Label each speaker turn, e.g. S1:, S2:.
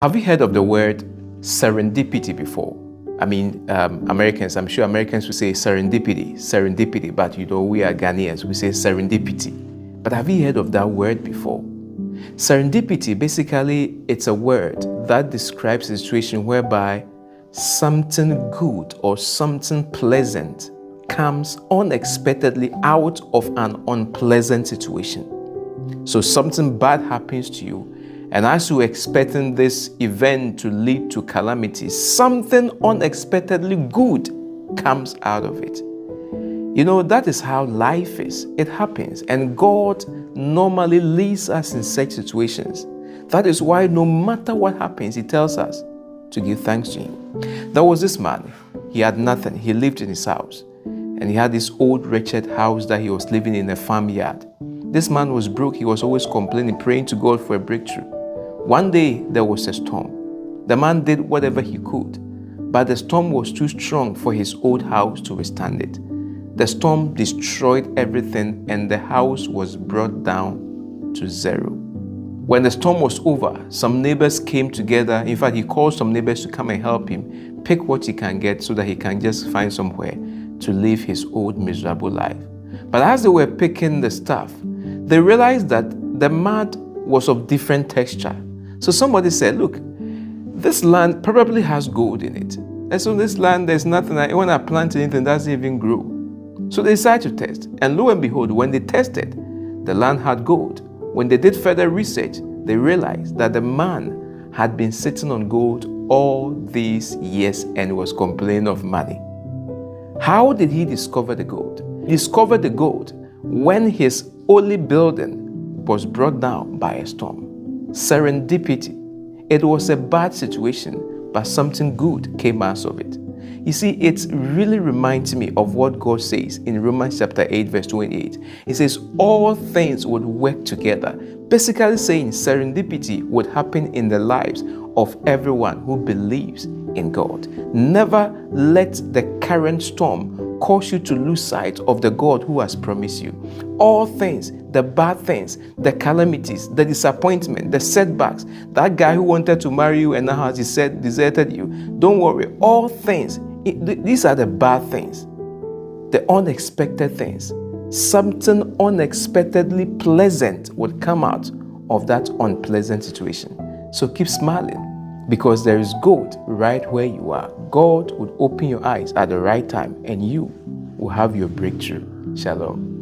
S1: Have you heard of the word serendipity before? Americans, I'm sure Americans will say serendipity, but we are Ghanaians, we say serendipity. But have you heard of that word before? Serendipity, basically, it's a word that describes a situation whereby something good or something pleasant comes unexpectedly out of an unpleasant situation. So something bad happens to you, and as you're expecting this event to lead to calamity, something unexpectedly good comes out of it. That is how life is. It happens. And God normally leads us in such situations. That is why no matter what happens, He tells us to give thanks to Him. There was this man. He had nothing. He lived in his house. And he had this old wretched house that he was living in a farmyard. This man was broke. He was always complaining, praying to God for a breakthrough. One day, there was a storm. The man did whatever he could, but the storm was too strong for his old house to withstand it. The storm destroyed everything, and the house was brought down to zero. When the storm was over, some neighbors came together. In fact, he called some neighbors to come and help him pick what he can get so that he can just find somewhere to live his old miserable life. But as they were picking the stuff, they realized that the mud was of different texture. So somebody said, look, this land probably has gold in it. And so this land, there's nothing, when I plant anything, it doesn't even grow. So they decided to test. And lo and behold, when they tested, the land had gold. When they did further research, they realized that the man had been sitting on gold all these years and was complaining of money. How did he discover the gold? He discovered the gold when his only building was brought down by a storm. Serendipity. It was a bad situation, but something good came out of it. You see, it really reminds me of what God says in Romans chapter 8, verse 28. It says, all things would work together. Basically saying serendipity would happen in the lives of everyone who believes in God. Never let the current storm cause you to lose sight of the God who has promised you. All things, the bad things, the calamities, the disappointment, the setbacks, that guy who wanted to marry you and now has deserted you, don't worry. All things, these are the bad things, the unexpected things. Something unexpectedly pleasant would come out of that unpleasant situation. So keep smiling, because there is gold right where you are. God would open your eyes at the right time and you will have your breakthrough. Shalom.